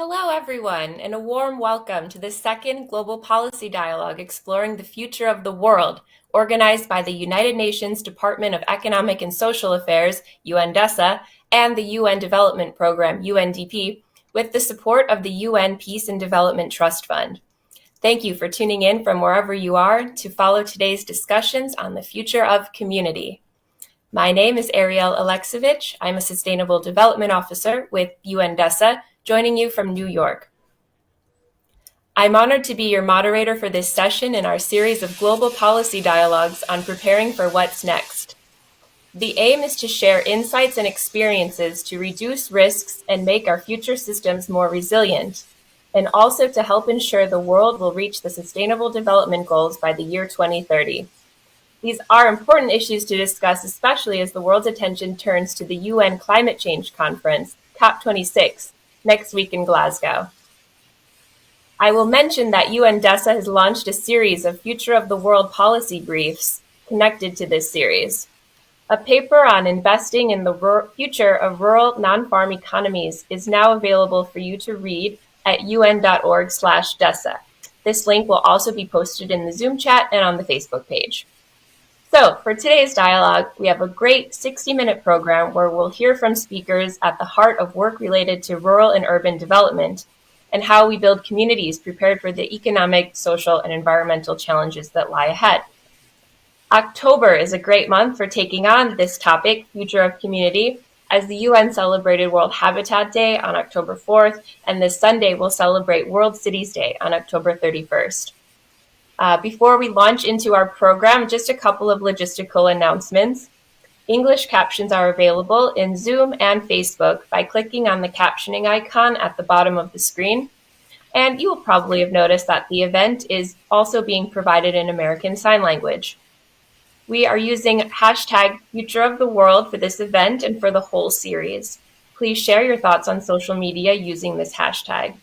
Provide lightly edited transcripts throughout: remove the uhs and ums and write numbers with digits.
Hello, everyone, and a warm welcome to the second Global Policy Dialogue exploring the future of the world, organized by the United Nations Department of Economic and Social Affairs, UNDESA, and the UN Development Program, UNDP, with the support of the UN Peace and Development Trust Fund. Thank you for tuning in from wherever you are to follow today's discussions on the future of community. My name is Ariel Alexevich. I'm a Sustainable Development Officer with UNDESA, joining you from New York. I'm honored to be your moderator for this session in our series of global policy dialogues on preparing for what's next. The aim is to share insights and experiences to reduce risks and make our future systems more resilient, and also to help ensure the world will reach the Sustainable Development Goals by the year 2030. These are important issues to discuss, especially as the world's attention turns to the UN Climate Change Conference, COP26, next week in Glasgow. I will mention that UNDESA has launched a series of Future of the World policy briefs connected to this series. A paper on investing in the future of rural non-farm economies is now available for you to read at un.org/DESA. This link will also be posted in the Zoom chat and on the Facebook page. So for today's dialogue, we have a great 60-minute program where we'll hear from speakers at the heart of work related to rural and urban development and how we build communities prepared for the economic, social, and environmental challenges that lie ahead. October is a great month for taking on this topic, Future of Community, as the UN celebrated World Habitat Day on October 4th, and this Sunday we'll celebrate World Cities Day on October 31st. Before we launch into our program, just a couple of logistical announcements. English captions are available in Zoom and Facebook by clicking on the captioning icon at the bottom of the screen. And you will probably have noticed that the event is also being provided in American Sign Language. We are using hashtag Future of the World for this event and for the whole series. Please share your thoughts on social media using this hashtag.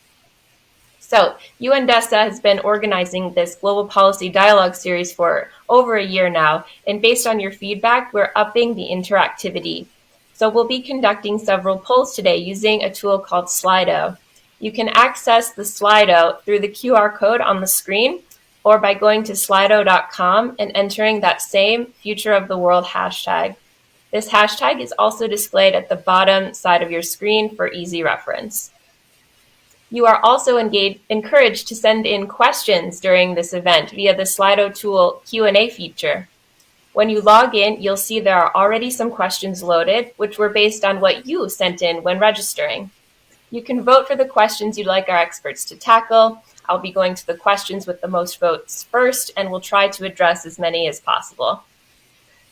So, UNDESA has been organizing this Global Policy Dialogue series for over a year now, and based on your feedback, we're upping the interactivity. So we'll be conducting several polls today using a tool called Slido. You can access the Slido through the QR code on the screen, or by going to slido.com and entering that same Future of the World hashtag. This hashtag is also displayed at the bottom side of your screen for easy reference. You are also encouraged to send in questions during this event via the Slido tool Q&A feature. When you log in, you'll see there are already some questions loaded, which were based on what you sent in when registering. You can vote for the questions you'd like our experts to tackle. I'll be going to the questions with the most votes first, and we'll try to address as many as possible.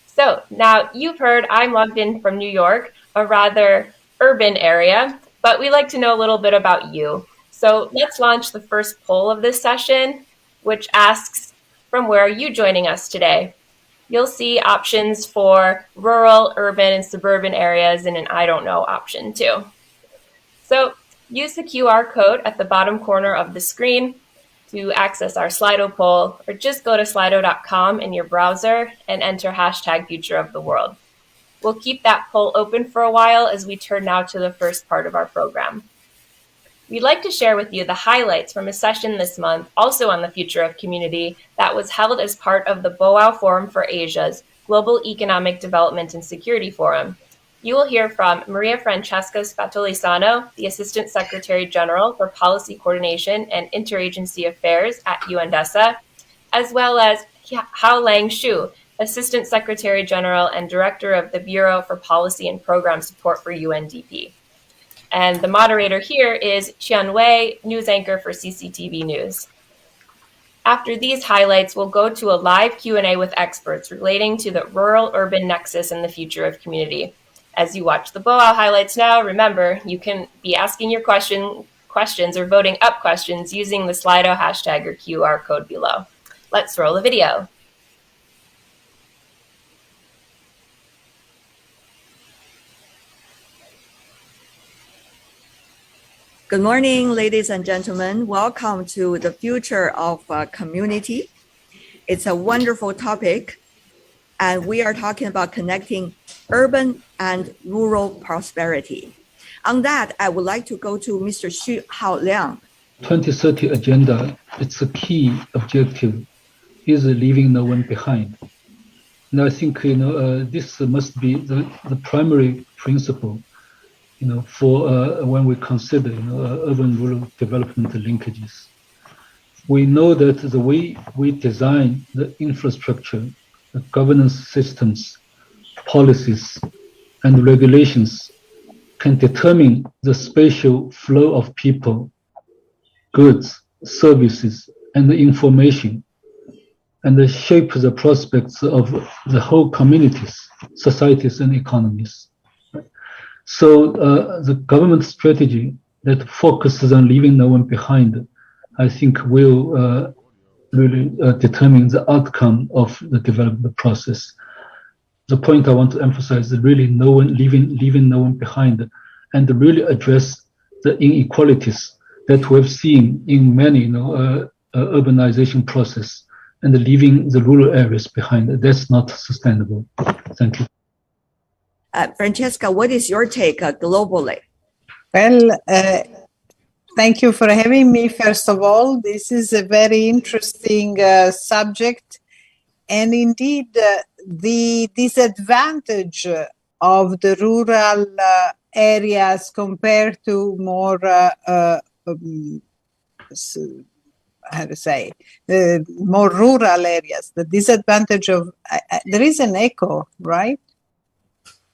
So now you've heard I'm logged in from New York, a rather urban area, but we like to know a little bit about you. So let's launch the first poll of this session, which asks, from where are you joining us today? You'll see options for rural, urban, and suburban areas and an I don't know option too. So use the QR code at the bottom corner of the screen to access our Slido poll, or just go to slido.com in your browser and enter hashtag Future of the World. We'll keep that poll open for a while as we turn now to the first part of our program. We'd like to share with you the highlights from a session this month, also on the future of community, that was held as part of the BOAU Forum for Asia's Global Economic Development and Security Forum. You will hear from Maria Francesca Spatolisano, the Assistant Secretary General for Policy Coordination and Interagency Affairs at UNDESA, as well as Hao-Lang Xu, Assistant Secretary General and Director of the Bureau for Policy and Program Support for UNDP. And the moderator here is Qian Wei, news anchor for CCTV News. After these highlights, we'll go to a live Q&A with experts relating to the rural-urban nexus and the future of community. As you watch the BOAU highlights now, remember, you can be asking your questions or voting up questions using the Slido hashtag or QR code below. Let's roll the video. Good morning, ladies and gentlemen. Welcome to the future of community. It's a wonderful topic, and we are talking about connecting urban and rural prosperity. On that, I would like to go to Mr. Xu Haoliang. 2030 agenda, its a key objective is leaving no one behind. And I think this must be the primary principle, for when we consider urban-rural development linkages. We know that the way we design the infrastructure, the governance systems, policies, and regulations can determine the spatial flow of people, goods, services, and information, and shape the prospects of the whole communities, societies, and economies. So the government strategy that focuses on leaving no one behind, I think will really determine the outcome of the development process. The point I want to emphasize is really leaving no one behind, and really address the inequalities that we've seen in many urbanization process, and leaving the rural areas behind. That's not sustainable. Thank you. Francesca, what is your take globally? Well, thank you for having me. First of all, this is a very interesting subject. And indeed, the disadvantage of the rural areas compared to more, more rural areas, the disadvantage of, there is an echo, right?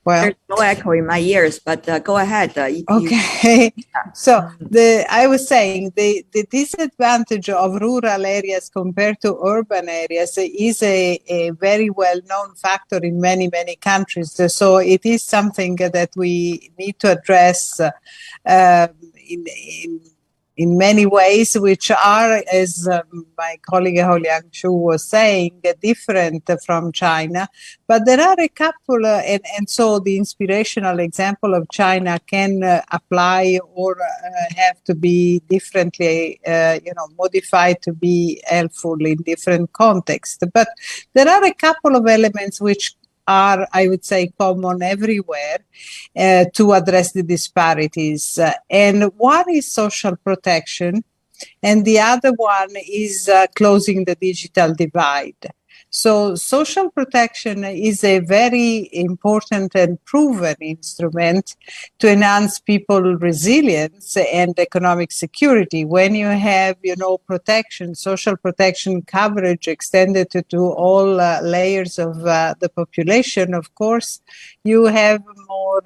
Well, there's no echo in my ears, but go ahead. Okay. So I was saying the disadvantage of rural areas compared to urban areas is a very well-known factor in many, many countries. So it is something that we need to address in many ways, which are, as my colleague Haoliang Xu was saying, different from China. But there are a couple, and so the inspirational example of China can apply or have to be differently, modified to be helpful in different contexts. But there are a couple of elements which are, I would say, common everywhere to address the disparities. And one is social protection, and the other one is closing the digital divide. So social protection is a very important and proven instrument to enhance people's resilience and economic security. When you have, protection, social protection coverage extended to all layers of the population, of course, you have more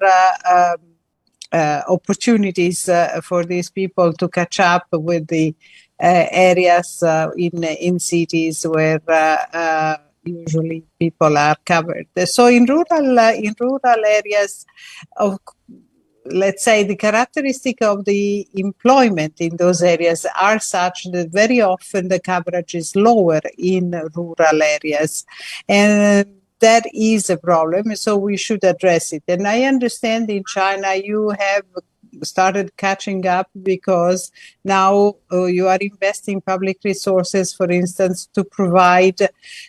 opportunities for these people to catch up with the areas in cities where usually people are covered. So in rural areas, let's say the characteristic of the employment in those areas are such that very often the coverage is lower in rural areas, and that is a problem. So we should address it. And I understand in China you have started catching up because now you are investing public resources, for instance, to provide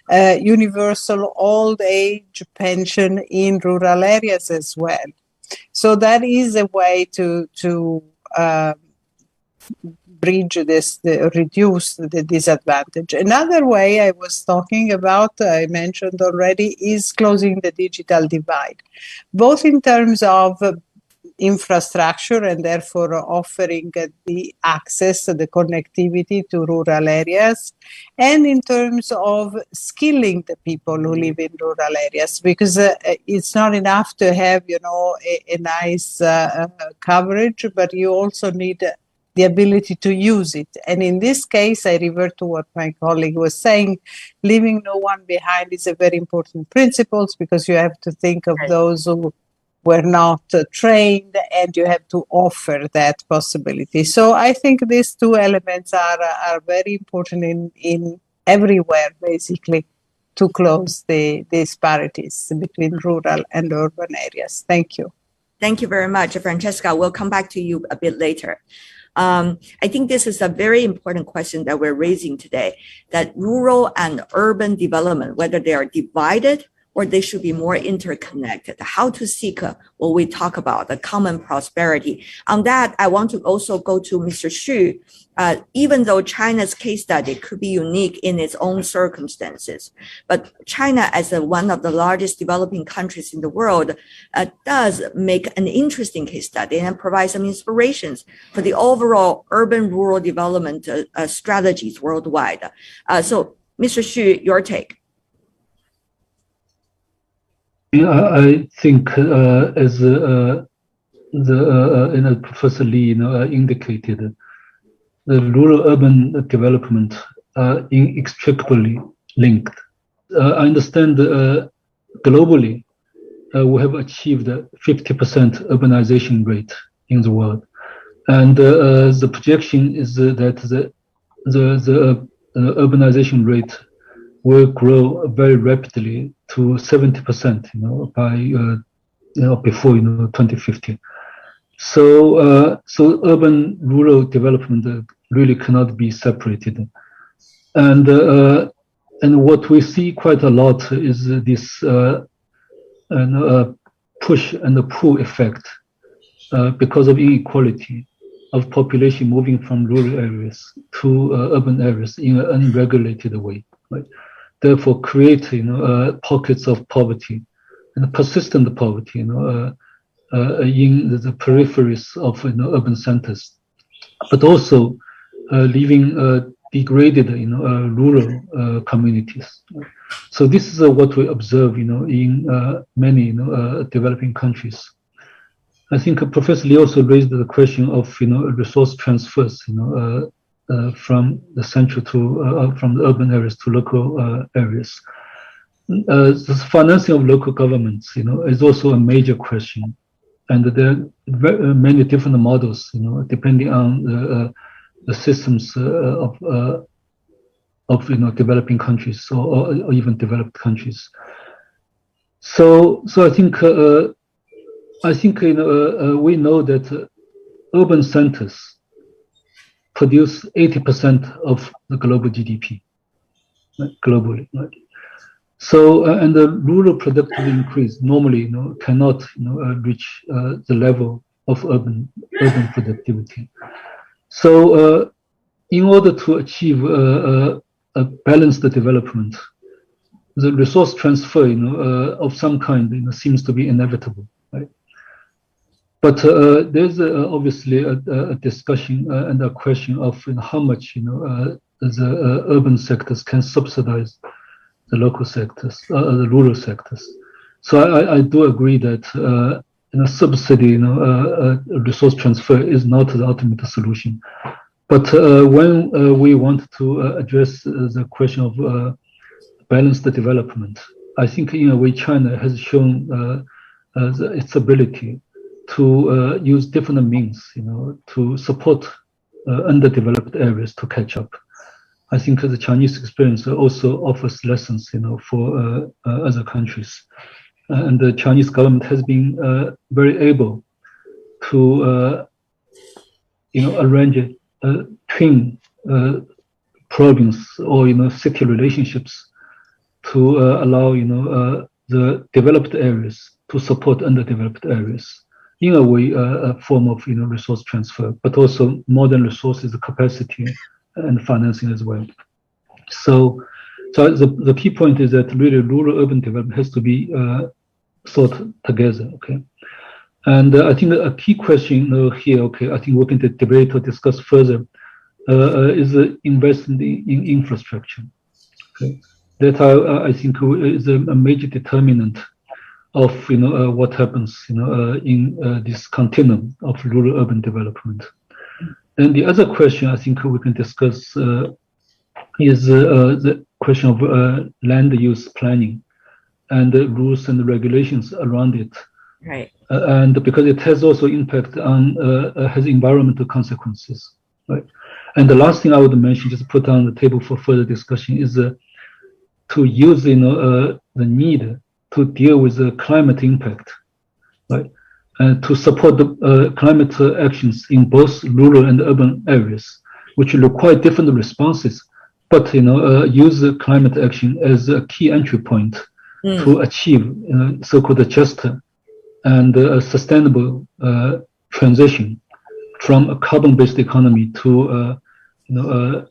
universal old age pension in rural areas as well. So that is a way to bridge this, reduce the disadvantage. Another way I was talking about, I mentioned already, is closing the digital divide, both in terms of infrastructure and therefore offering the access, the connectivity to rural areas, and in terms of skilling the people who live in rural areas, because it's not enough to have, a nice coverage, but you also need the ability to use it. And in this case, I revert to what my colleague was saying, leaving no one behind is a very important principle, because you have to think of those who were not trained, and you have to offer that possibility. So I think these two elements are very important in everywhere, basically, to close the disparities between rural and urban areas. Thank you. Thank you very much, Francesca. We'll come back to you a bit later. I think this is a very important question that we're raising today, that rural and urban development, whether they are divided or they should be more interconnected? How to seek what we talk about, the common prosperity? On that, I want to also go to Mr. Xu. Even though China's case study could be unique in its own circumstances, but China, as one of the largest developing countries in the world, does make an interesting case study and provide some inspirations for the overall urban-rural development strategies worldwide. So, Mr. Xu, your take. I think, as Professor Lee indicated, the rural-urban development are inextricably linked. I understand globally we have achieved a 50% urbanization rate in the world, and the projection is that the urbanization rate will grow very rapidly to 70%, by before 2050. So urban-rural development really cannot be separated, and what we see quite a lot is this push and the pull effect because of inequality of population moving from rural areas to urban areas in an unregulated way, right? Therefore, create pockets of poverty and persistent poverty, in the peripheries of urban centers, but also leaving degraded rural communities. So this is what we observe in many developing countries. I think Professor Lee also raised the question of resource transfers from the central to from the urban areas to local areas. The financing of local governments is also a major question, and there are many different models depending on the systems of developing countries or even developed countries. So I think we know that urban centers produce 80% of the global GDP, right, globally. Right? So and the rural productivity increase normally cannot reach the level of urban productivity. So in order to achieve a balanced development, the resource transfer of some kind seems to be inevitable, right? But there's obviously a discussion and a question of how much the urban sectors can subsidize the local sectors, the rural sectors. So I do agree that subsidy, resource transfer is not the ultimate solution. But when we want to address the question of balanced development, I think in a way China has shown its ability to use different means, to support underdeveloped areas to catch up. I think the Chinese experience also offers lessons, for other countries, and the Chinese government has been very able to, arrange twin province or city relationships to allow the developed areas to support underdeveloped areas. In a way, a form of resource transfer, but also modern resources, capacity, and financing as well. So the key point is that really rural-urban development has to be thought together. Okay, and I think a key question here. Okay, I think we can debate or discuss further is the investment in infrastructure. Okay, that I think is a major determinant of what happens in this continuum of rural-urban development. And the other question I think we can discuss is the question of land use planning and the rules and the regulations around it. Right. And because it has also impact on has environmental consequences. Right. And the last thing I would mention, just put on the table for further discussion, is to use the need to deal with the climate impact, right? And to support the climate actions in both rural and urban areas, which require different responses, but use the climate action as a key entry point to achieve so-called just and sustainable transition from a carbon-based economy to a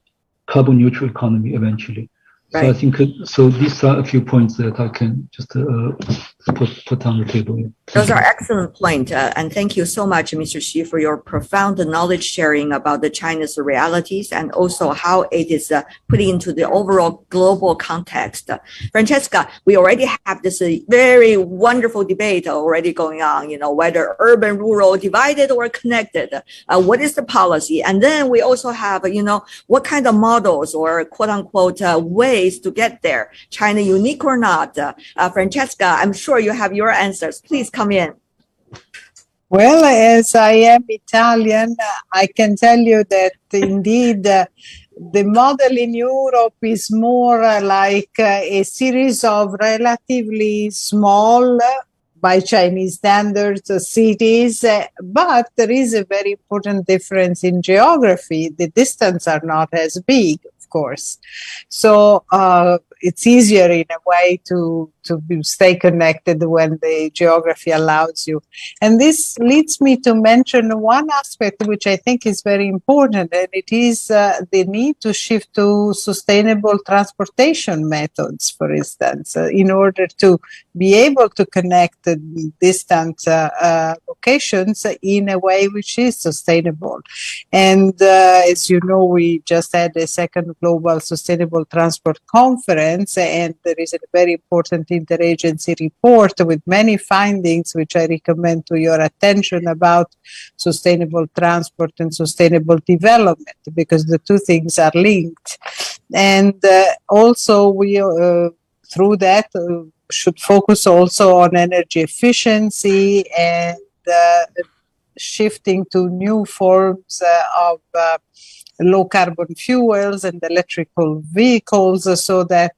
carbon neutral economy eventually. So Right. I think so. These are a few points that I can just put on the table. Those are excellent points, and thank you so much, Mr. Xu, for your profound knowledge sharing about the China's realities and also how it is put into the overall global context. Francesca, we already have this very wonderful debate already going on. Whether urban, rural, divided or connected. What is the policy? And then we also have, what kind of models or quote unquote ways to get there. China unique or not? Francesca, I'm sure you have your answers. Please come in. Well, as I am Italian, I can tell you that indeed the model in Europe is more like a series of relatively small, by Chinese standards, cities, but there is a very important difference in geography. The distances are not as big, of course. So it's easier in a way to stay connected when the geography allows you. And this leads me to mention one aspect which I think is very important, and it is the need to shift to sustainable transportation methods, for instance, in order to be able to connect the distant locations in a way which is sustainable. And as you know, we just had a second Global Sustainable Transport Conference, and there is a very important interagency report with many findings which I recommend to your attention about sustainable transport and sustainable development, because the two things are linked. And also we through that should focus also on energy efficiency and shifting to new forms of low carbon fuels and electrical vehicles, so that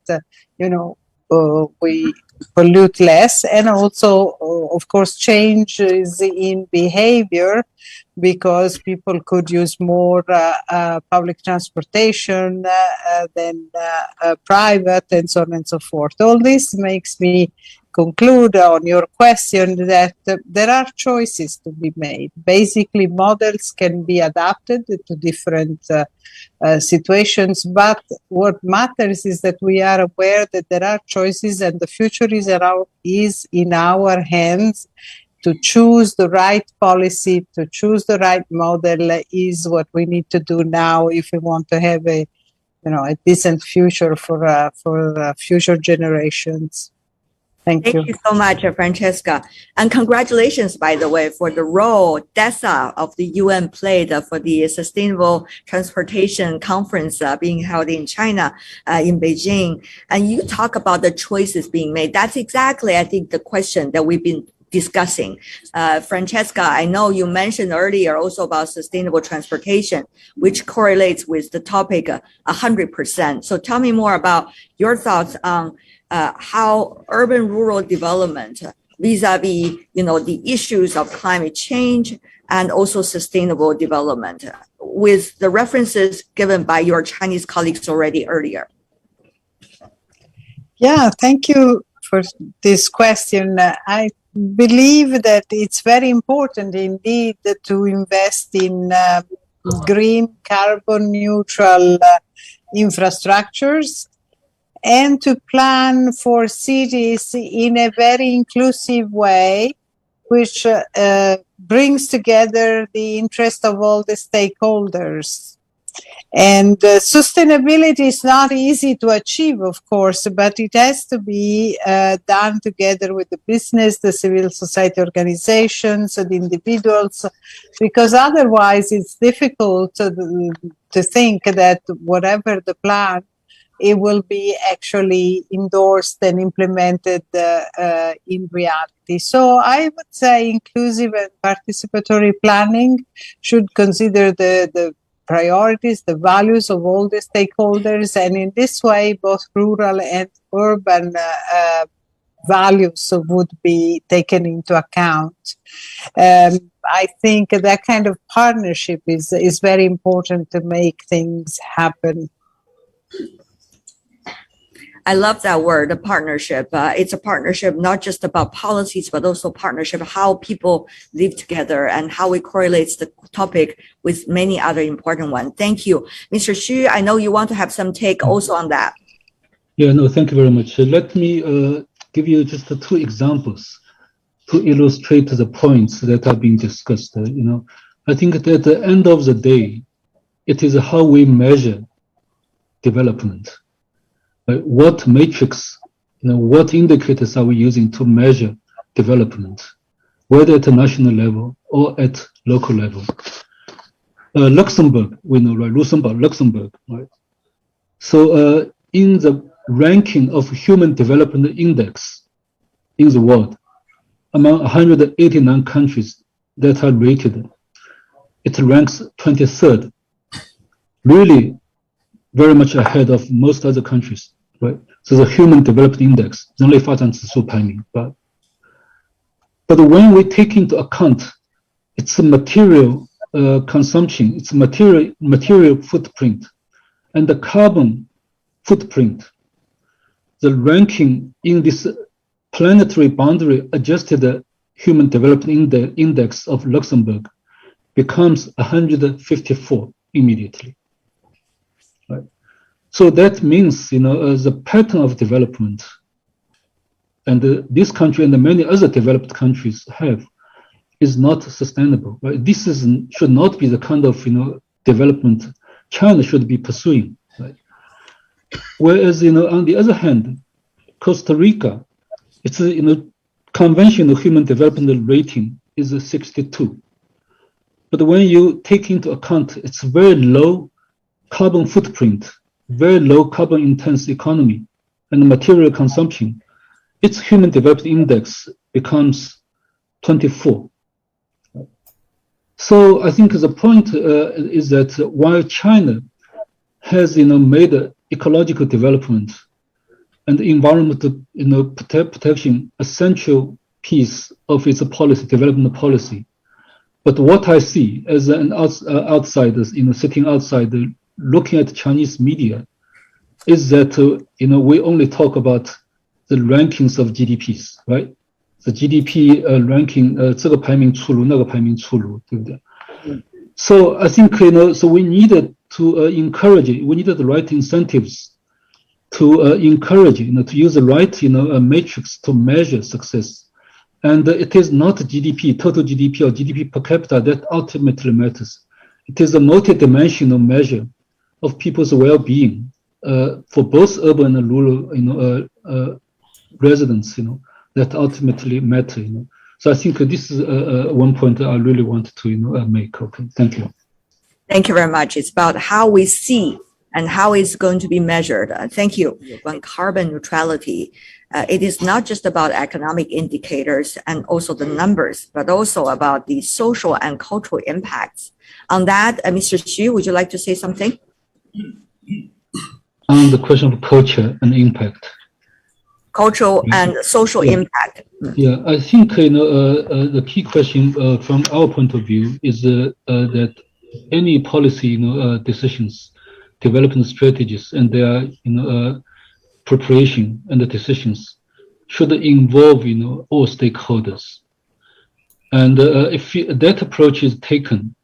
we pollute less, and also of course changes in behavior, because people could use more public transportation than private, and so on and so forth. All this makes me conclude on your question that there are choices to be made. Basically, models can be adapted to different situations, but what matters is that we are aware that there are choices, and the future is in our hands. To choose the right policy, to choose the right model is what we need to do now if we want to have a decent future for future generations. Thank you. Thank you so much, Francesca. And congratulations, by the way, for the role DESA of the UN played for the Sustainable Transportation Conference being held in China, in Beijing. And you talk about the choices being made. That's exactly, I think, the question that we've been discussing. Francesca, I know you mentioned earlier also about sustainable transportation, which correlates with the topic 100%. So tell me more about your thoughts on how urban-rural development vis-a-vis, the issues of climate change and also sustainable development, with the references given by your Chinese colleagues already earlier. Yeah, thank you for this question. I believe that it's very important indeed to invest in green, carbon neutral infrastructures, and to plan for cities in a very inclusive way, which brings together the interest of all the stakeholders. And sustainability is not easy to achieve, of course, but it has to be done together with the business, the civil society organizations, the individuals, because otherwise it's difficult to think that whatever the plan, it will be actually endorsed and implemented in reality. So I would say inclusive and participatory planning should consider the priorities, the values of all the stakeholders, and in this way, both rural and urban values would be taken into account. I think that kind of partnership is very important to make things happen. I love that word, a partnership. It's a partnership not just about policies, but also partnership, how people live together and how it correlates the topic with many other important ones. Thank you. Mr. Xu, I know you want to have some take also on that. Yeah, no, thank you very much. Let me give you just 2 examples to illustrate the points that are being discussed. I think that at the end of the day, it is how we measure development. What matrix, what indicators are we using to measure development, whether at a national level or at local level? Luxembourg, we know, right? Luxembourg, right? So in the ranking of Human Development Index in the world, among 189 countries that are rated, it ranks 23rd, really very much ahead of most other countries, right? So the Human Development Index, 人类发展指数排名, but when we take into account its material consumption, its material footprint, and the carbon footprint, the ranking in this planetary boundary adjusted Human Development Index of Luxembourg becomes 154 immediately. Right. So that means, the pattern of development, and this country and the many other developed countries have, is not sustainable. Right? This should not be the kind of development China should be pursuing. Right? Whereas on the other hand, Costa Rica, its conventional human development rating is 62. But when you take into account its very low carbon footprint, very low carbon intense economy, and material consumption, its Human Development Index becomes 24. So I think the point is that while China has made ecological development and environmental protection a central piece of its policy, development policy, but what I see as an outsider, sitting outside, looking at Chinese media, is that we only talk about the rankings of GDPs, right? The GDP ranking, 这个排名出炉，那个排名出炉，对不对？ So I think so we needed to encourage it. We needed the right incentives to encourage to use the right matrix to measure success. And it is not GDP, total GDP or GDP per capita that ultimately matters. It is a multi-dimensional measure of people's well-being for both urban and rural residents, that ultimately matter. So I think this is one point that I really want to make. Okay, thank you. Thank you very much. It's about how we see and how it's going to be measured. Thank you. On carbon neutrality, it is not just about economic indicators and also the numbers, but also about the social and cultural impacts. On that, Mr. Xu, would you like to say something? On the question of culture and impact. Cultural and social impact. Yeah, I think the key question from our point of view is that any policy decisions, development strategies, and their preparation and the decisions should involve all stakeholders. And if that approach is taken,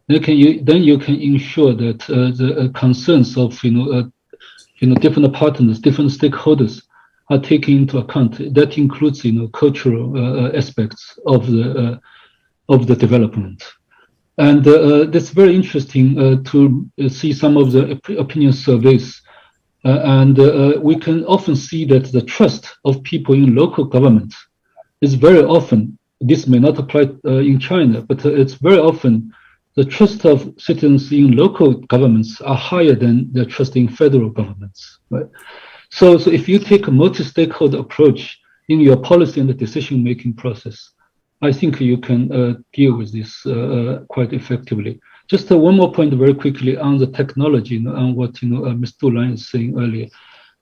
then you can ensure that the concerns of different partners, different stakeholders are taken into account. That includes cultural aspects of the development. And that's very interesting to see some of the opinion surveys. And we can often see that the trust of people in local government is very often, this may not apply in China, but it's very often the trust of citizens in local governments are higher than the trust in federal governments, right? So if you take a multi-stakeholder approach in your policy and the decision-making process, I think you can deal with this quite effectively. Just one more point very quickly on the technology and what Ms. Dulan is saying earlier.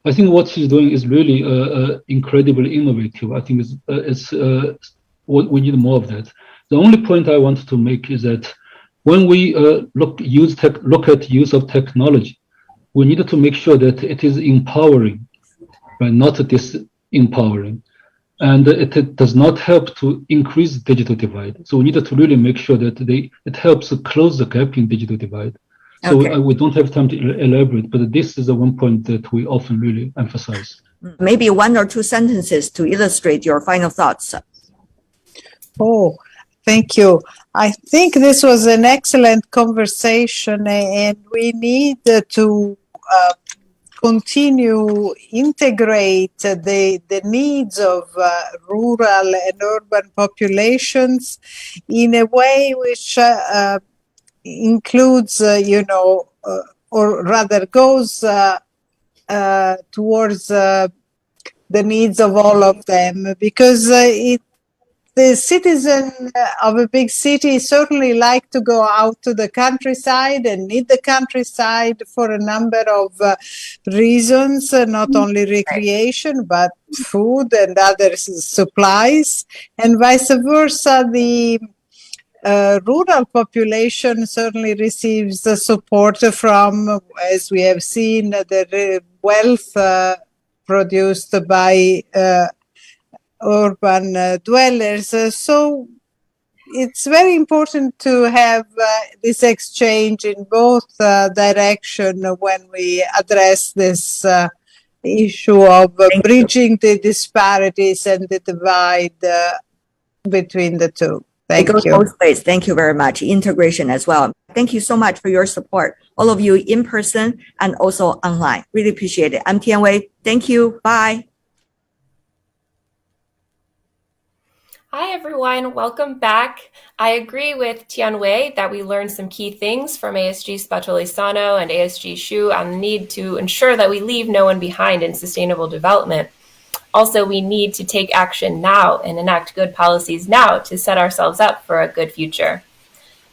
I think what she's doing is really incredibly innovative. I think it's we need more of that. The only point I wanted to make is that when we look at use of technology, we need to make sure that it is empowering, right? Not disempowering. And it does not help to increase digital divide. So we need to really make sure that it helps to close the gap in digital divide. So Okay. we don't have time to elaborate, but this is the one point that we often really emphasize. Maybe 1 or 2 sentences to illustrate your final thoughts. Oh, thank you. I think this was an excellent conversation, and we need to continue integrate the needs of rural and urban populations in a way which includes, or rather goes towards the needs of all of them, because the citizen of a big city certainly like to go out to the countryside and need the countryside for a number of reasons, not only recreation, but food and other supplies, and vice versa. The rural population certainly receives the support from, as we have seen, the wealth produced by urban dwellers. So it's very important to have this exchange in both directions when we address this issue of bridging the disparities and the divide between the two. Thank you. It goes both ways. Thank you very much. Integration as well. Thank you so much for your support, all of you in person and also online. Really appreciate it. I'm Tianwei. Thank you. Bye. Hi, everyone. Welcome back. I agree with Tianwei that we learned some key things from ASG Specializano and ASG Xu on the need to ensure that we leave no one behind in sustainable development. Also, we need to take action now and enact good policies now to set ourselves up for a good future.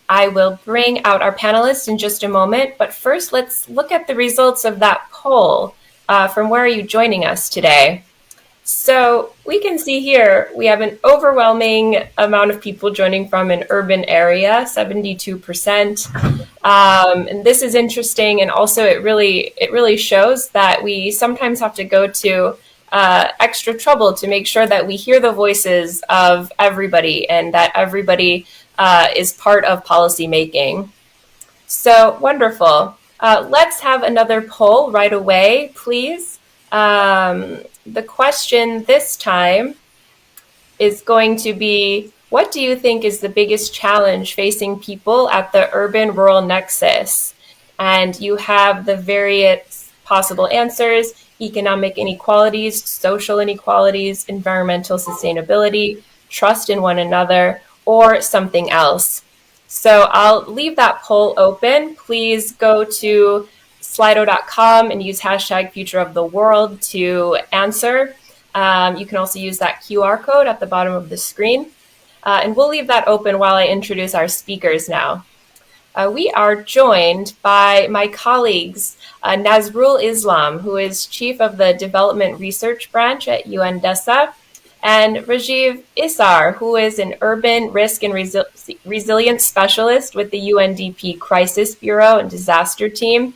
I will bring out our panelists in just a moment, but first let's look at the results of that poll. From where are you joining us today? So we can see here we have an overwhelming amount of people joining from an urban area, 72%. And this is interesting, and also it really shows that we sometimes have to go to extra trouble to make sure that we hear the voices of everybody and that everybody is part of policy making. So wonderful. Let's have another poll right away, please. The question this time is going to be, what do you think is the biggest challenge facing people at the urban-rural nexus? And you have the various possible answers: economic inequalities, social inequalities, environmental sustainability, trust in one another, or something else. So I'll leave that poll open. Please go to slido.com and use hashtag future of the world to answer. You can also use that QR code at the bottom of the screen. And we'll leave that open while I introduce our speakers now. We are joined by my colleagues, Nazrul Islam, who is Chief of the Development Research Branch at DESA, and Rajiv Isar, who is an Urban Risk and Resilience Specialist with the UNDP Crisis Bureau and Disaster Team.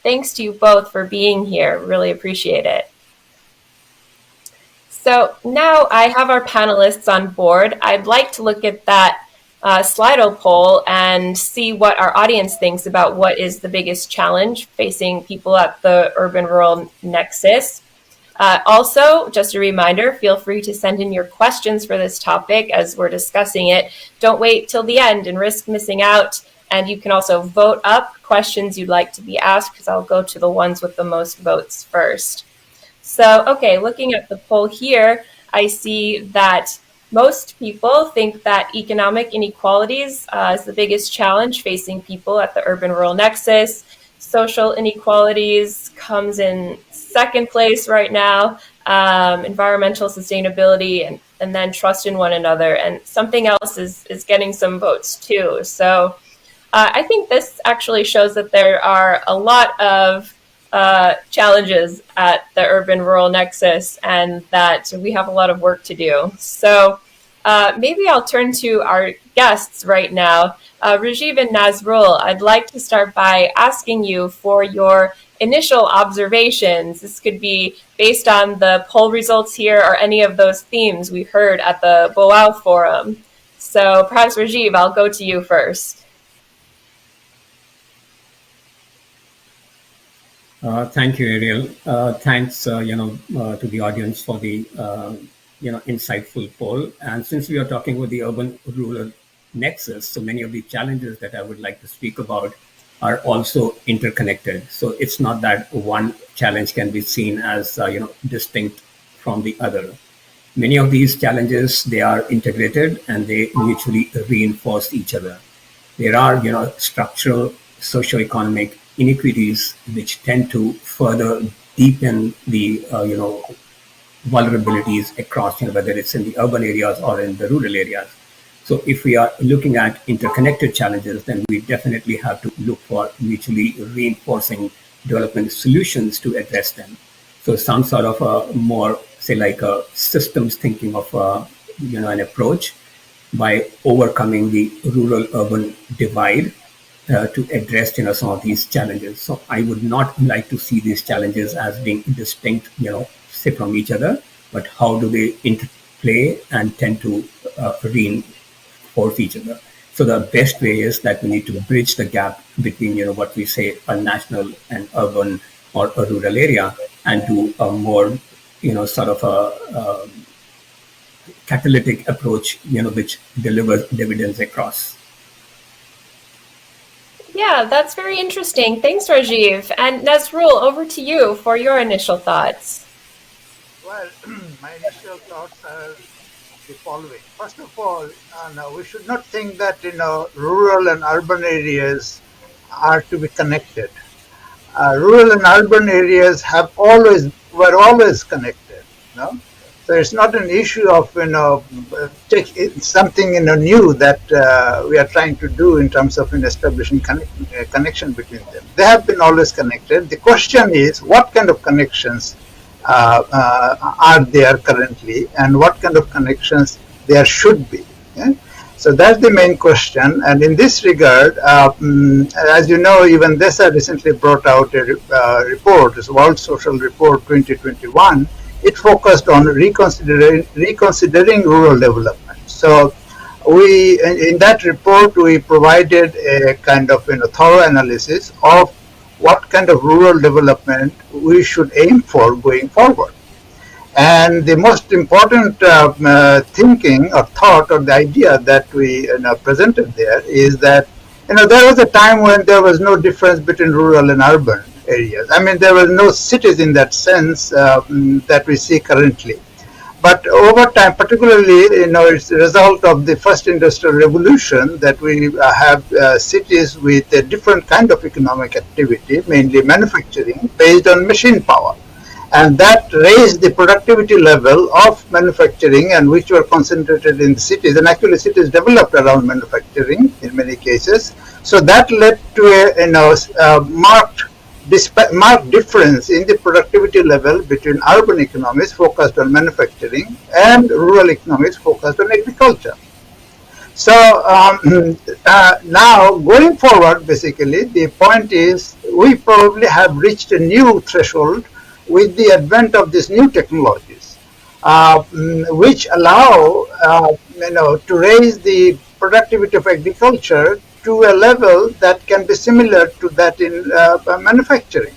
Thanks to you both for being here. Really appreciate it. So now I have our panelists on board. I'd like to look at that Slido poll and see what our audience thinks about what is the biggest challenge facing people at the urban-rural nexus. Also, just a reminder, feel free to send in your questions for this topic as we're discussing it. Don't wait till the end and risk missing out. And you can also vote up questions you'd like to be asked, because I'll go to the ones with the most votes first. So, okay, looking at the poll here, I see that most people think that economic inequalities is the biggest challenge facing people at the urban-rural nexus. Social inequalities comes in second place right now, environmental sustainability, and then trust in one another. And something else is getting some votes too. So I think this actually shows that there are a lot of challenges at the urban-rural nexus and that we have a lot of work to do. So Maybe I'll turn to our guests right now. Rajiv and Nazrul, I'd like to start by asking you for your initial observations. This could be based on the poll results here or any of those themes we heard at the Boao Forum. So perhaps, Rajiv, I'll go to you first. Thank you, Ariel. Thanks, to the audience for the, insightful poll. And since we are talking about the urban-rural nexus, so many of the challenges that I would like to speak about are also interconnected. So it's not that one challenge can be seen as, distinct from the other. Many of these challenges, they are integrated and they mutually reinforce each other. There are, structural socioeconomic inequities which tend to further deepen the, vulnerabilities across, whether it's in the urban areas or in the rural areas. So if we are looking at interconnected challenges, then we definitely have to look for mutually reinforcing development solutions to address them. So some sort of a more, say, like a systems thinking of, an approach by overcoming the rural-urban divide to address, some of these challenges. So I would not like to see these challenges as being distinct, say from each other, but how do they interplay and tend to reinforce each other. So the best way is that we need to bridge the gap between, what we say a national and urban or a rural area and do a more, sort of a catalytic approach, which delivers dividends across. Yeah, that's very interesting. Thanks, Rajiv. And Nazrul, over to you for your initial thoughts. Well, my initial thoughts are the following. First of all, we should not think that rural and urban areas are to be connected. Rural and urban areas were always connected. So it's not an issue of something new that we are trying to do in terms of establishing connection between them. They have been always connected. The question is what kind of connections are there currently, and what kind of connections there should be. Yeah? So that's the main question. And in this regard, as you know, even DESA recently brought out a report, this World Social Report 2021. It focused on reconsidering rural development. So in that report, we provided a kind of thorough analysis of what kind of rural development we should aim for going forward. And the most important thinking or thought or the idea that we presented there is that there was a time when there was no difference between rural and urban areas. I mean, there were no cities in that sense that we see currently. But over time, particularly, it's a result of the first industrial revolution that we have cities with a different kind of economic activity, mainly manufacturing, based on machine power. And that raised the productivity level of manufacturing, and which were concentrated in the cities. And actually, cities developed around manufacturing in many cases. So that led to a marked difference in the productivity level between urban economies focused on manufacturing and rural economies focused on agriculture. So now going forward, basically, the point is we probably have reached a new threshold with the advent of these new technologies, which allow to raise the productivity of agriculture to a level that can be similar to that in manufacturing.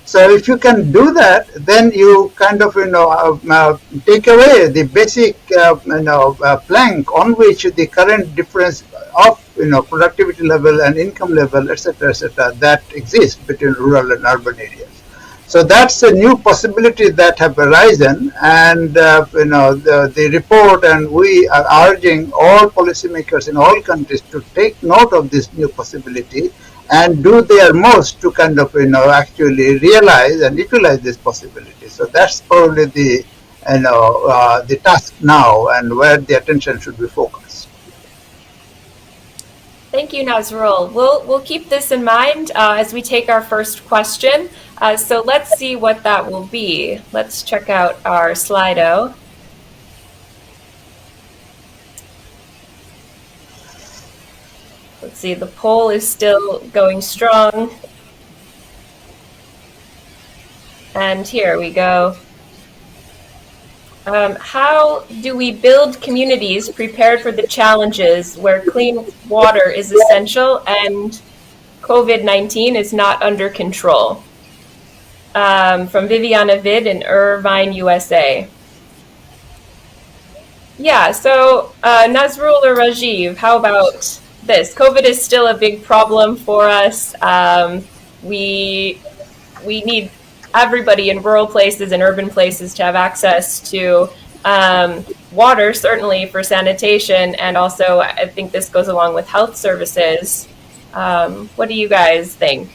So if you can do that, then you kind of take away the basic plank on which the current difference of productivity level and income level, etc., that exists between rural and urban areas. So that's a new possibility that have arisen, and the report, and we are urging all policymakers in all countries to take note of this new possibility and do their most to kind of actually realize and utilize this possibility. So that's probably the the task now, and where the attention should be focused. Thank you, Nazrul. We'll keep this in mind as we take our first question. So let's see what that will be. Let's check out our Slido. see, the poll is still going strong. And here we go. How do we build communities prepared for the challenges where clean water is essential and COVID-19 is not under control? From Viviana Vid in Irvine, USA. Yeah, so Nazrul or Rajiv, how about this? COVID is still a big problem for us. We need everybody in rural places and urban places to have access to water, certainly for sanitation, and also I think this goes along with health services. What do you guys think?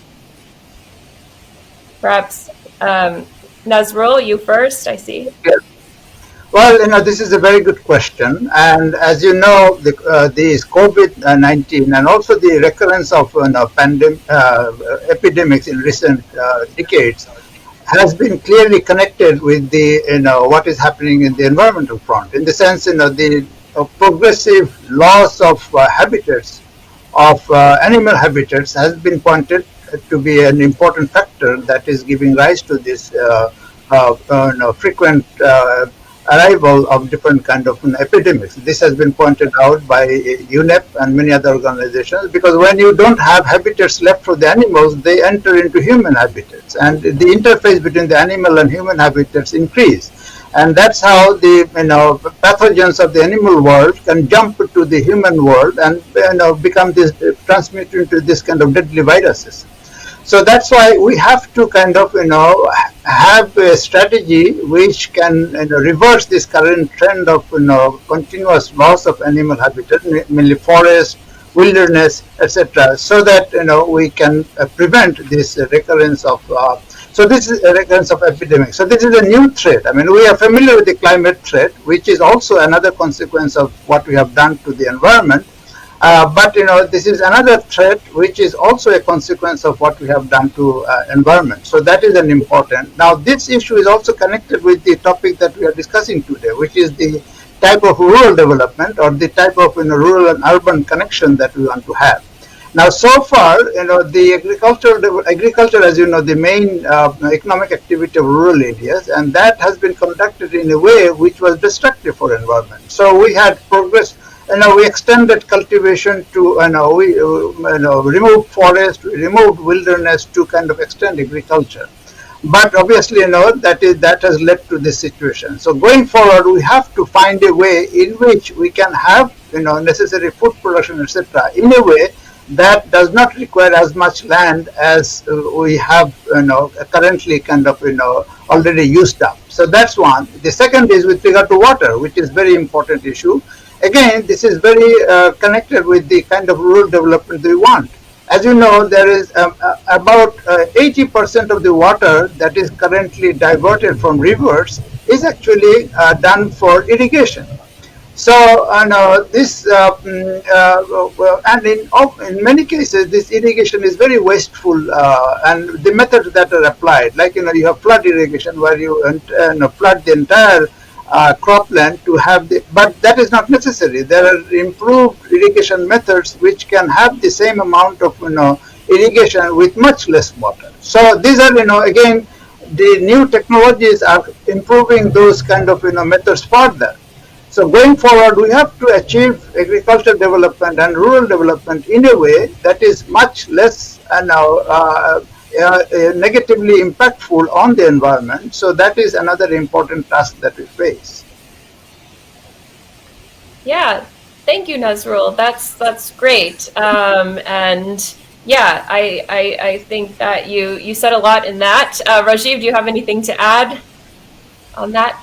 Perhaps Nazrul, you first, I see. Yes. Well, this is a very good question. And as you know, these COVID-19 and also the recurrence of epidemics in recent decades has been clearly connected with the, what is happening in the environmental front. In the sense, the progressive loss of habitats, of animal habitats, has been pointed to be an important factor that is giving rise to this frequent arrival of different kind of epidemics. This has been pointed out by UNEP and many other organizations, because when you don't have habitats left for the animals, they enter into human habitats, and the interface between the animal and human habitats increase. And that's how the pathogens of the animal world can jump to the human world and become this, transmit into this kind of deadly viruses. So that's why we have to kind of have a strategy which can reverse this current trend of continuous loss of animal habitat, mainly forest, wilderness, etc., so that we can prevent this recurrence of. So this is a recurrence of epidemics. So this is a new threat. I mean, we are familiar with the climate threat, which is also another consequence of what we have done to the environment. But this is another threat which is also a consequence of what we have done to environment. So that is an important. Now this issue is also connected with the topic that we are discussing today, which is the type of rural development or the type of rural and urban connection that we want to have. Now so far, the agriculture, as you know, the main economic activity of rural areas, and that has been conducted in a way which was destructive for environment. So we had progress. We extended cultivation to, we removed forest, we removed wilderness to kind of extend agriculture. But obviously, that has led to this situation. So going forward, we have to find a way in which we can have, necessary food production, etc., in a way that does not require as much land as we have, currently kind of, already used up. So that's one. The second is with regard to water, which is very important issue. Again, this is very connected with the kind of rural development we want. As you know, there is about 80% of the water that is currently diverted from rivers is actually done for irrigation. So, this and in many cases, this irrigation is very wasteful, and the methods that are applied, like you have flood irrigation where you flood the entire cropland to have the, but that is not necessary. There are improved irrigation methods which can have the same amount of irrigation with much less water. So these are again, the new technologies are improving those kind of methods further. So going forward, we have to achieve agricultural development and rural development in a way that is much less negatively impactful on the environment. So that is another important task that we face. Yeah, thank you, Nazrul. That's great. And yeah, I think that you said a lot in that. Rajiv, do you have anything to add on that?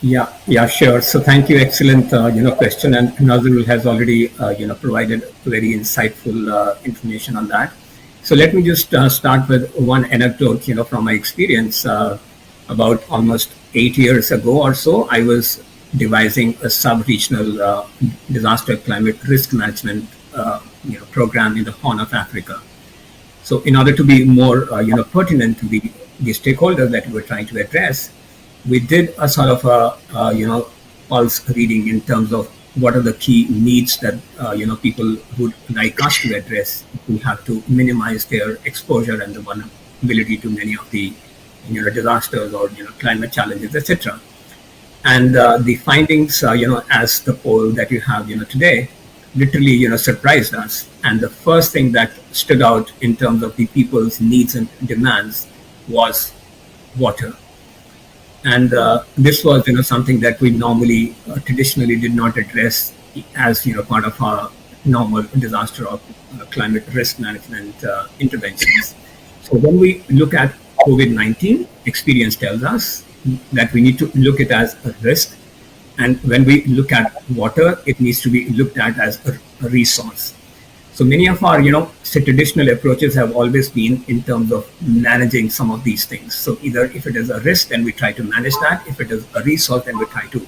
Yeah, sure. So thank you. Excellent, question. And Nazrul has already, provided very insightful information on that. So let me just start with one anecdote, from my experience. About almost 8 years ago or so, I was devising a sub-regional disaster climate risk management, program in the Horn of Africa. So in order to be more, pertinent to the stakeholders that we were trying to address, we did a sort of a, pulse reading in terms of what are the key needs that people would like us to address. We have to minimize their exposure and the vulnerability to many of the disasters or climate challenges, etc. And the findings, as the poll that you have, today, literally, surprised us. And the first thing that stood out in terms of the people's needs and demands was water. And this was, something that we normally, traditionally did not address as, part of our normal disaster or climate risk management interventions. So when we look at COVID-19, experience tells us that we need to look at it as a risk. And when we look at water, it needs to be looked at as a resource. So many of our, traditional approaches have always been in terms of managing some of these things. So either if it is a risk, then we try to manage that. If it is a resource, then we try to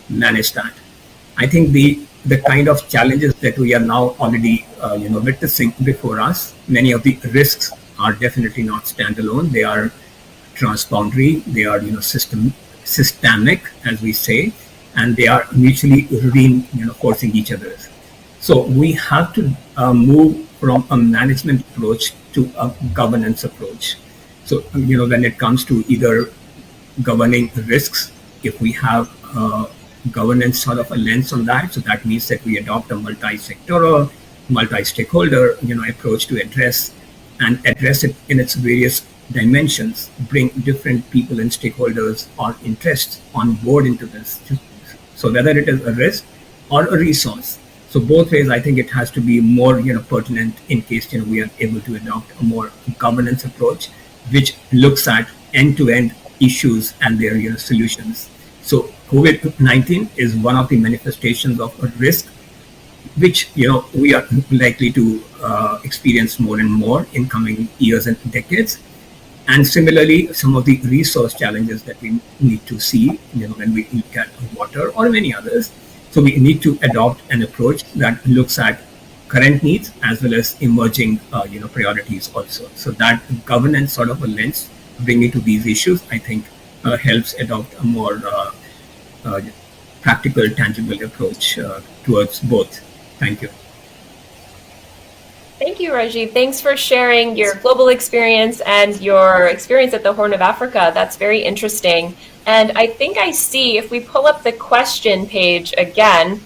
manage that. I think the kind of challenges that we are now already, witnessing before us, many of the risks are definitely not standalone. They are transboundary. They are, systemic, as we say, and they are mutually reinforcing each other. So we have to move from a management approach to a governance approach. So, when it comes to either governing risks, if we have governance sort of a lens on that, so that means that we adopt a multi-sectoral, multi-stakeholder, approach to address it in its various dimensions, bring different people and stakeholders or interests on board into this. So whether it is a risk or a resource. So both ways, I think it has to be more, pertinent in case, we are able to adopt a more governance approach, which looks at end-to-end issues and their, solutions. So COVID-19 is one of the manifestations of a risk, which, we are likely to experience more and more in coming years and decades. And similarly, some of the resource challenges that we need to see, when we look at water or many others. So we need to adopt an approach that looks at current needs as well as emerging, priorities also. So that governance sort of a lens bringing to these issues, I think, helps adopt a more practical, tangible approach towards both. Thank you. Thank you, Rajiv. Thanks for sharing your global experience and your experience at the Horn of Africa. That's very interesting. And I think I see, if we pull up the question page again,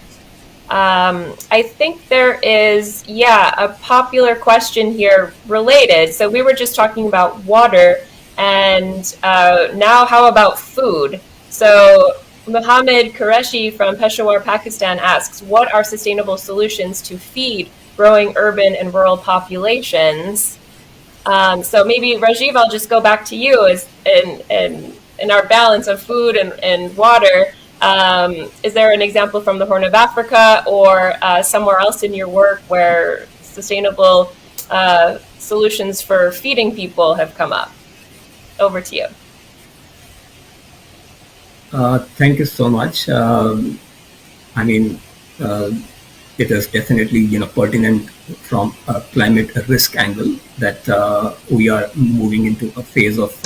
I think there is, a popular question here related. So we were just talking about water, and now how about food? So Mohammed Qureshi from Peshawar, Pakistan asks, what are sustainable solutions to feed growing urban and rural populations? So maybe Rajiv, I'll just go back to you as in our balance of food and water. Is there an example from the Horn of Africa or somewhere else in your work where sustainable solutions for feeding people have come up? Over to you. Thank you so much. It is definitely, pertinent from a climate risk angle that we are moving into a phase of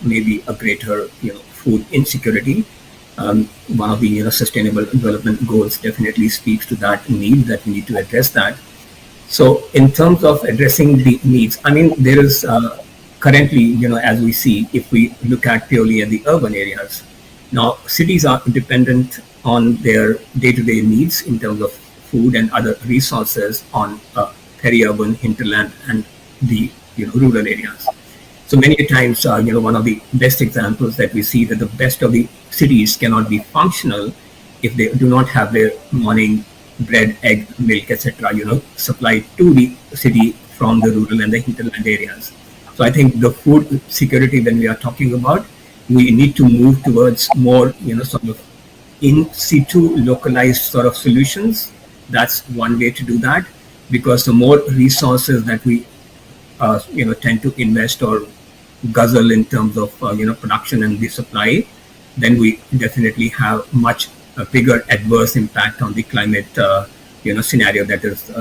maybe a greater, food insecurity. One of the sustainable development goals definitely speaks to that need, that we need to address that. So in terms of addressing the needs, there is currently, as we see, if we look at purely at the urban areas, now cities are dependent on their day-to-day needs in terms of food and other resources on peri-urban, hinterland, and the rural areas. So many times, one of the best examples that we see that the best of the cities cannot be functional if they do not have their morning bread, egg, milk, etc. Supplied to the city from the rural and the hinterland areas. So I think the food security, when we are talking about, we need to move towards more, sort of in situ localized sort of solutions. That's one way to do that, because the more resources that we, tend to invest or guzzle in terms of, production and the supply, then we definitely have much bigger adverse impact on the climate, scenario that is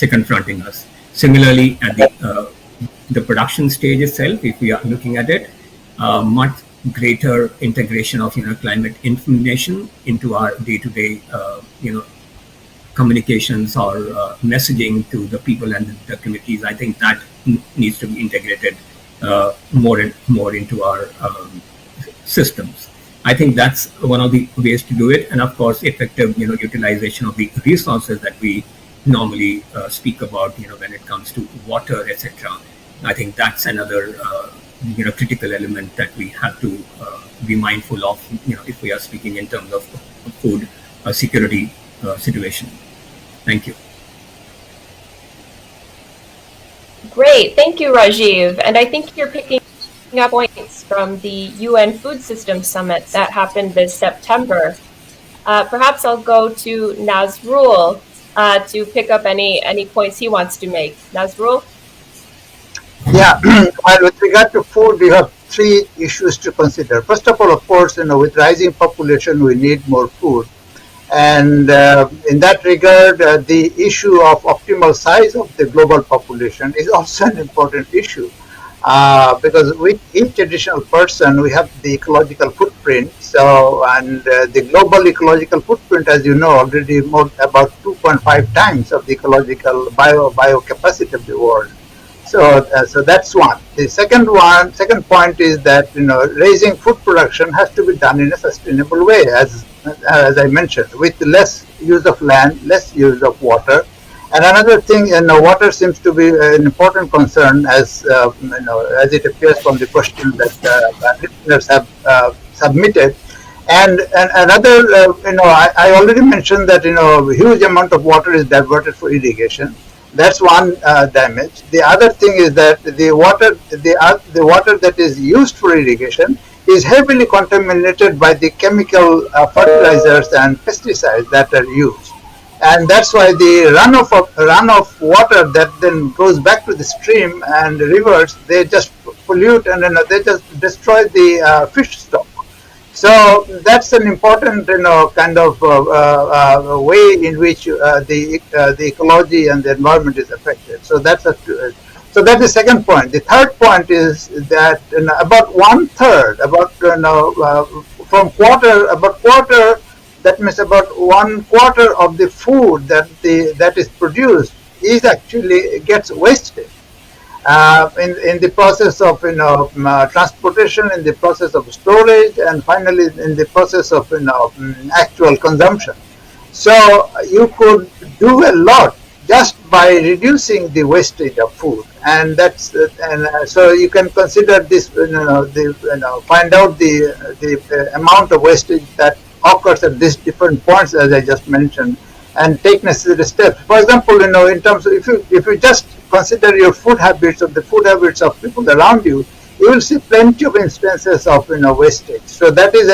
confronting us. Similarly, at the production stage itself, if we are looking at it, much greater integration of climate information into our day-to-day communications or messaging to the people and the communities. I think that needs to be integrated more and more into our systems. I think that's one of the ways to do it, and of course, effective utilization of the resources that we normally speak about. When it comes to water, etc. I think that's another critical element that we have to be mindful of. If we are speaking in terms of food security situation. Thank you. Great, thank you, Rajiv. And I think you're picking up points from the UN Food Systems Summit that happened this September. Perhaps I'll go to Nazrul to pick up any points he wants to make. Nazrul? Yeah, well, with regard to food, we have three issues to consider. First of all, of course, with rising population, we need more food. And in that regard, the issue of optimal size of the global population is also an important issue. Because with each additional person, we have the ecological footprint. So, and the global ecological footprint, as you know, already about 2.5 times of the ecological bio capacity of the world. So, so that's one. The second point is that raising food production has to be done in a sustainable way, as I mentioned, with less use of land, less use of water. And another thing, water seems to be an important concern, as as it appears from the question that listeners have submitted. And another, I already mentioned that a huge amount of water is diverted for irrigation. That's one damage. The other thing is that the water that is used for irrigation is heavily contaminated by the chemical fertilizers and pesticides that are used. And that's why the runoff water that then goes back to the stream and rivers, they just pollute and they just destroy the fish stock. So that's an important kind of way in which the ecology and the environment is affected. So that's the second point. The third point is that about 1/3, from quarter. That means about 1/4 of the food that is produced is actually gets wasted in the process of transportation, in the process of storage, and finally in the process of actual consumption. So you could do a lot just by reducing the wastage of food, and that's so you can consider this. Find out the amount of wastage that occurs at these different points, as I just mentioned, and take necessary steps. For example, in terms of if you just consider your food habits or the food habits of people around you, you will see plenty of instances of wastage. So that is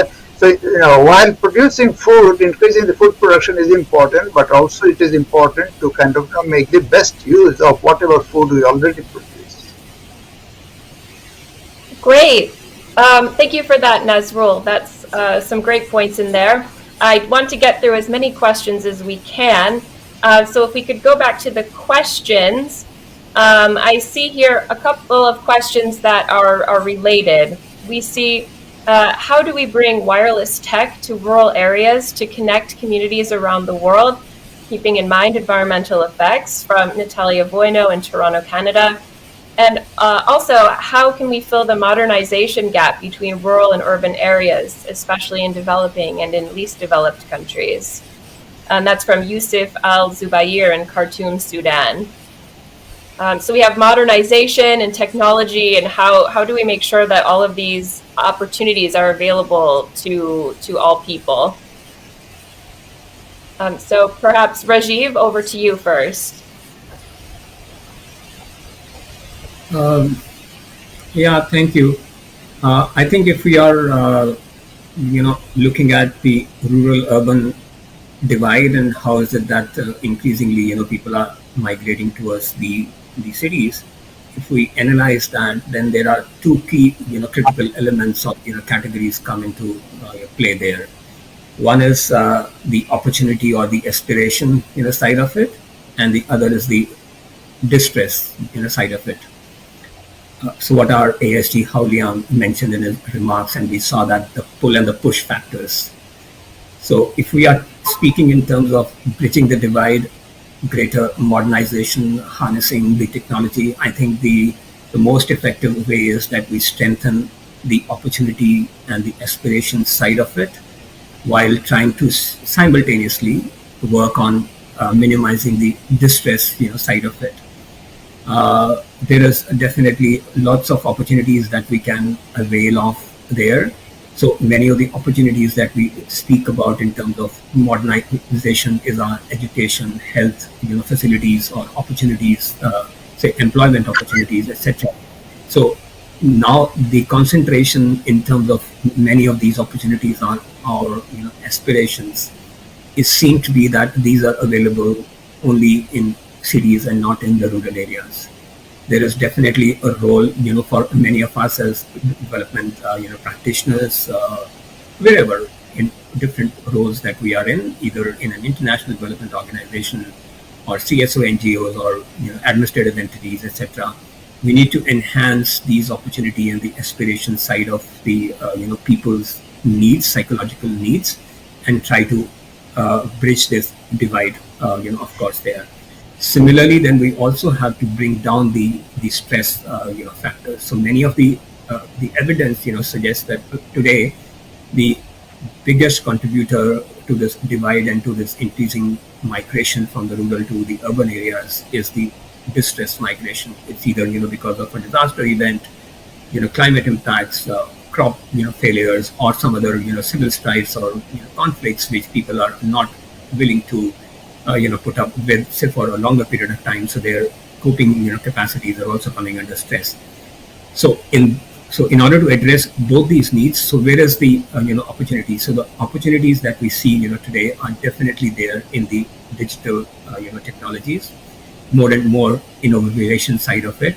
while producing food, increasing the food production is important, but also it is important to kind of make the best use of whatever food we already produce. Great. Thank you for that, Nazrul. That's some great points in there. I want to get through as many questions as we can. So if we could go back to the questions, I see here a couple of questions that are related. We see, how do we bring wireless tech to rural areas to connect communities around the world, keeping in mind environmental effects, from Natalia Bueno in Toronto, Canada. And also, how can we fill the modernization gap between rural and urban areas, especially in developing and in least developed countries? And that's from Yusuf Al-Zubair in Khartoum, Sudan. So we have modernization and technology, and how do we make sure that all of these opportunities are available to all people? So perhaps, Rajiv, over to you first. Yeah, thank you. I think if we are, looking at the rural-urban divide and how is it that increasingly, people are migrating towards the cities. If we analyze that, then there are two key, critical elements of, categories come into play there. One is the opportunity or the aspiration, side of it, and the other is the distress, side of it. So what our ASG Hauliang mentioned in his remarks, and we saw that the pull and the push factors. So if we are speaking in terms of bridging the divide, greater modernization, harnessing the technology, I think the most effective way is that we strengthen the opportunity and the aspiration side of it, while trying to simultaneously work on minimizing the distress, side of it. There is definitely lots of opportunities that we can avail of there. So many of the opportunities that we speak about in terms of modernization is our education, health, facilities or opportunities, say employment opportunities, etc. So now the concentration in terms of many of these opportunities on our aspirations is seen to be that these are available only in cities and not in the rural areas. There is definitely a role, for many of us as development, practitioners, wherever in different roles that we are in, either in an international development organization or CSO NGOs or administrative entities, etc. We need to enhance these opportunity and the aspiration side of the people's needs, psychological needs, and try to bridge this divide. Of course, there. Similarly, then we also have to bring down the stress factors. So many of the evidence suggests that today the biggest contributor to this divide and to this increasing migration from the rural to the urban areas is the distress migration. It's either because of a disaster event, climate impacts, crop failures, or some other civil strife or conflicts which people are not willing to put up with, say, for a longer period of time. So their coping capacities are also coming under stress. So in order to address both these needs, so where is the opportunities? So the opportunities that we see today are definitely there in the digital technologies, more and more innovation side of it.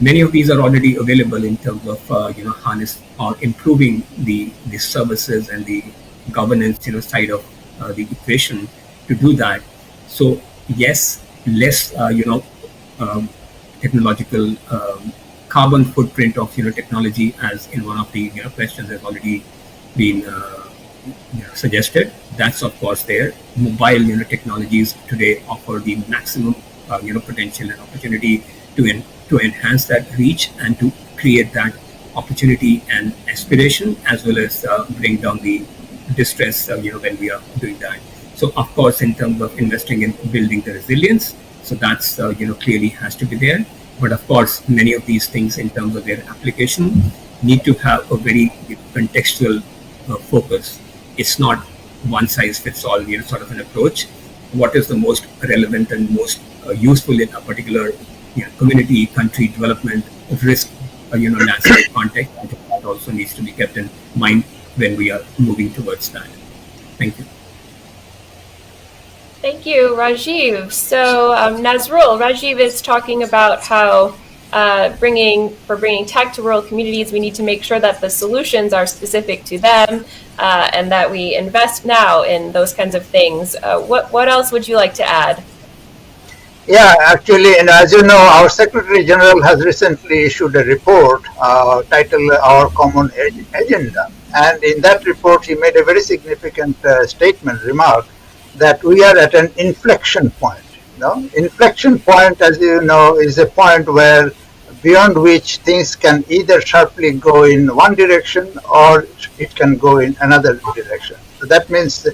Many of these are already available in terms of harness or improving the services and the governance side of the equation to do that. So yes, less technological carbon footprint of technology, as in one of the questions has already been suggested. That's of course there. Mobile technologies today offer the maximum potential and opportunity to enhance that reach and to create that opportunity and aspiration, as well as bring down the distress when we are doing that. So of course, in terms of investing in building the resilience, so that's clearly has to be there. But of course, many of these things in terms of their application need to have a very contextual focus. It's not one size fits all sort of an approach. What is the most relevant and most useful in a particular community, country development, risk landscape context? I think that also needs to be kept in mind when we are moving towards that. Thank you. Thank you, Rajiv. So Nazrul, Rajiv is talking about how bringing tech to rural communities, we need to make sure that the solutions are specific to them and that we invest now in those kinds of things. What else would you like to add? Yeah, actually, and as you know, our Secretary General has recently issued a report titled Our Common Agenda. And in that report, he made a very significant remark that we are at an inflection point. Inflection point, as you know, is a point where beyond which things can either sharply go in one direction or it can go in another direction. So that means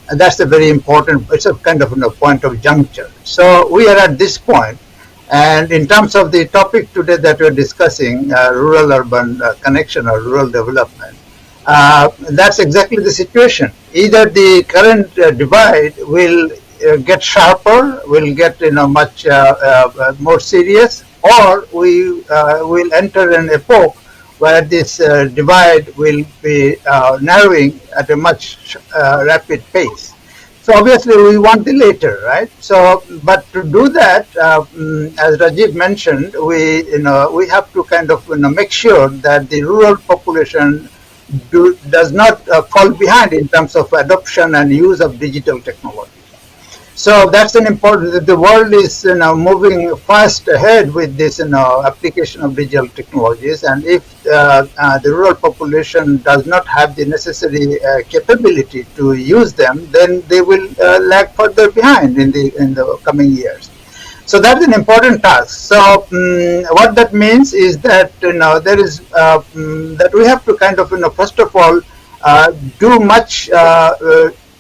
that's a very important, it's a kind of point of juncture. So we are at this point, and in terms of the topic today that we're discussing, rural-urban connection or rural development, that's exactly the situation. Either the current divide will get sharper, will get much more serious, or we will enter an epoch where this divide will be narrowing at a much rapid pace. So obviously we want the later, right? So, but to do that, as Rajiv mentioned, we have to kind of make sure that the rural population does not fall behind in terms of adoption and use of digital technology. So that's an important. The world is moving fast ahead with this application of digital technologies, and if the rural population does not have the necessary capability to use them, then they will lag further behind in the coming years. So that's an important task. So what that means is that there is that we have to kind of first of all do much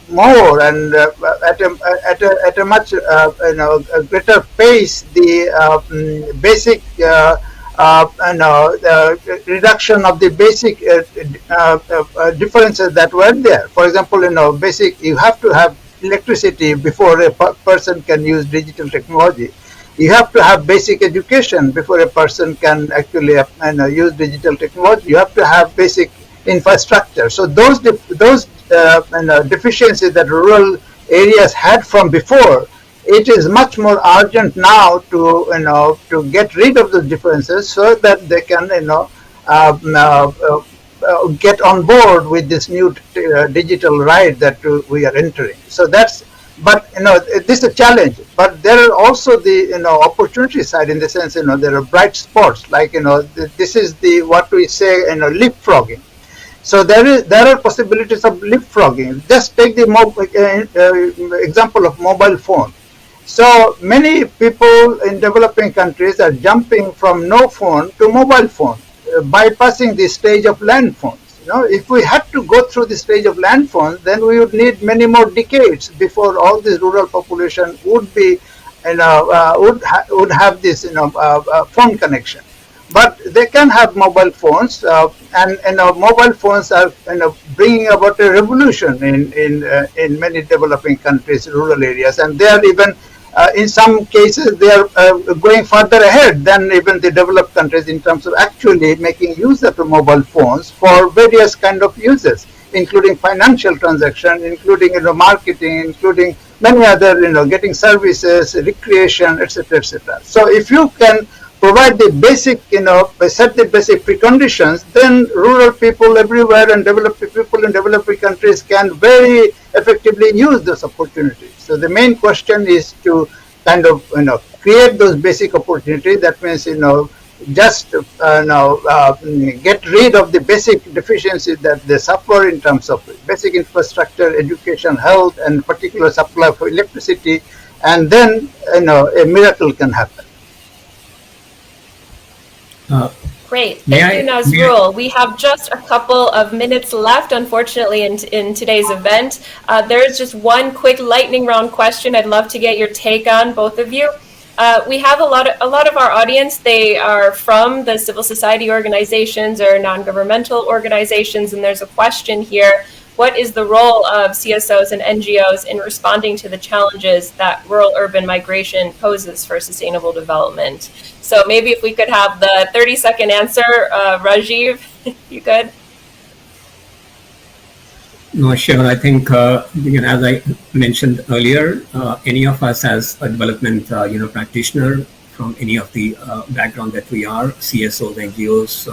more and at a much a greater pace the basic reduction of the basic differences that were there. For example, basic, you have to have electricity before a person can use digital technology. You have to have basic education before a person can actually use digital technology. You have to have basic infrastructure. So those deficiencies that rural areas had from before, it is much more urgent now to get rid of those differences so that they can get on board with this new digital ride that we are entering. So that's, but this is a challenge. But there are also the opportunity side, in the sense there are bright spots, like this is the what we say leapfrogging. So there are possibilities of leapfrogging. Just take the example of mobile phone. So many people in developing countries are jumping from no phone to mobile phone, bypassing the stage of land phones. If we had to go through the stage of land phones, then we would need many more decades before all this rural population would be, would have this, phone connection. But they can have mobile phones, and mobile phones are bringing about a revolution in many developing countries, rural areas, and they are even in some cases they are going further ahead than even the developed countries in terms of actually making use of the mobile phones for various kind of uses, including financial transaction, including marketing, including many other getting services, recreation, etc., etc. So if you can provide the basic, set the basic preconditions, then rural people everywhere and people in developing countries can very effectively use those opportunities. So the main question is to kind of, create those basic opportunities. That means, just get rid of the basic deficiencies that they suffer in terms of basic infrastructure, education, health, and particular supply for electricity, and then, a miracle can happen. Great. Thank you, Nazrul. We have just a couple of minutes left, unfortunately, in today's event. There's just one quick lightning round question I'd love to get your take on, both of you. We have a lot of our audience. They are from the civil society organizations or non-governmental organizations, and there's a question here. What is the role of CSOs and NGOs in responding to the challenges that rural-urban migration poses for sustainable development? So maybe if we could have the 30-second answer, Rajiv, if you could. No, sure. I think, as I mentioned earlier, any of us as a development, practitioner from any of the background that we are, CSOs, NGOs,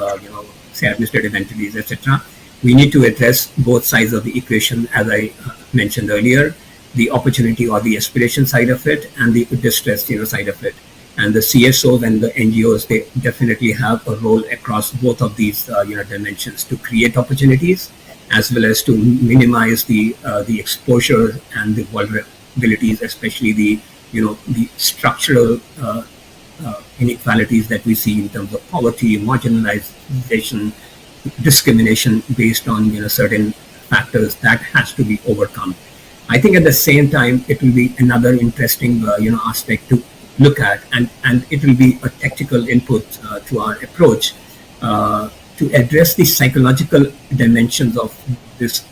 say administrative entities, etc., we need to address both sides of the equation, as I mentioned earlier, the opportunity or the aspiration side of it and the distress, side of it. And the CSOs and the NGOs, they definitely have a role across both of these, dimensions to create opportunities, as well as to minimize the exposure and the vulnerabilities, especially the structural inequalities that we see in terms of poverty, marginalization, discrimination based on certain factors that has to be overcome. I think at the same time it will be another interesting aspect to look at, and it will be a tactical input to our approach to address the psychological dimensions of this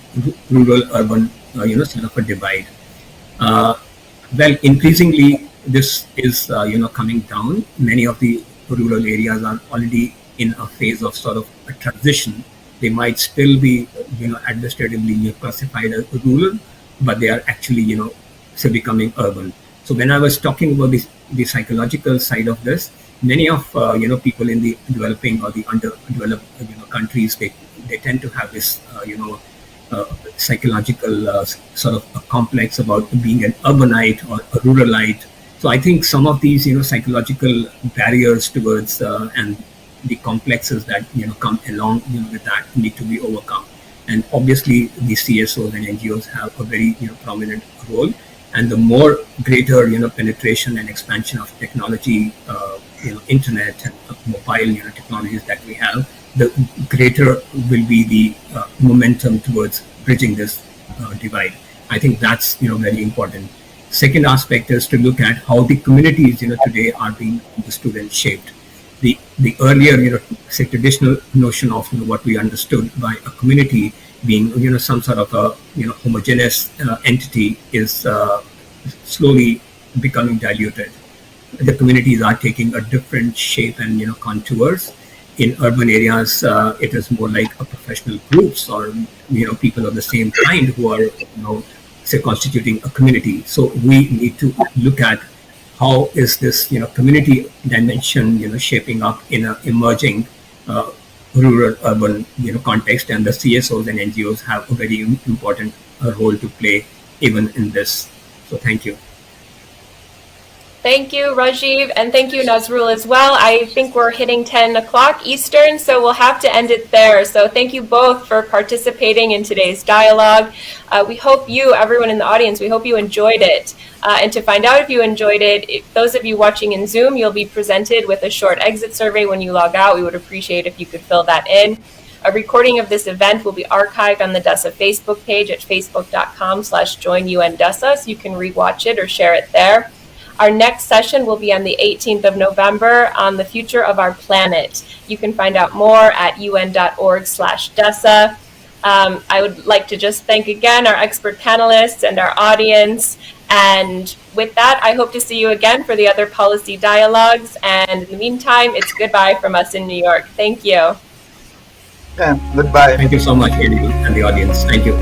rural urban sort of a divide. Well, increasingly this is coming down. Many of the rural areas are already in a phase of sort of a transition. They might still be, administratively classified as rural, but they are actually, still becoming urban. So when I was talking about the psychological side of this, many of, people in the developing or the underdeveloped, countries, they tend to have this, psychological sort of a complex about being an urbanite or a ruralite. So I think some of these, psychological barriers towards and the complexes that come along with that need to be overcome. And obviously, the CSOs and NGOs have a very prominent role. And the more greater penetration and expansion of technology, internet and mobile technologies that we have, the greater will be the momentum towards bridging this divide. I think that's very important. Second aspect is to look at how the communities today are being understood and shaped. The earlier say traditional notion of what we understood by a community being some sort of a homogeneous entity is slowly becoming diluted. The communities are taking a different shape and contours. In urban areas, it is more like a professional groups or people of the same kind who are say constituting a community. So we need to look at how is this community dimension shaping up in an emerging rural urban context, and the CSOs and NGOs have a very important role to play even in this. So thank you. Thank you, Rajiv, and thank you, Nazrul, as well. I think we're hitting 10 o'clock Eastern, so we'll have to end it there. So thank you both for participating in today's dialogue. We hope you, everyone in the audience, we hope you enjoyed it. And to find out if you enjoyed it, those of you watching in Zoom, you'll be presented with a short exit survey when you log out. We would appreciate if you could fill that in. A recording of this event will be archived on the DESA Facebook page at facebook.com/joinundesa, so you can rewatch it or share it there. Our next session will be on the 18th of November on the future of our planet. You can find out more at un.org/DESA. I would like to just thank again our expert panelists and our audience. And with that, I hope to see you again for the other policy dialogues. And in the meantime, it's goodbye from us in New York. Thank you. Yeah, goodbye. Thank you so much, Haley, and the audience. Thank you.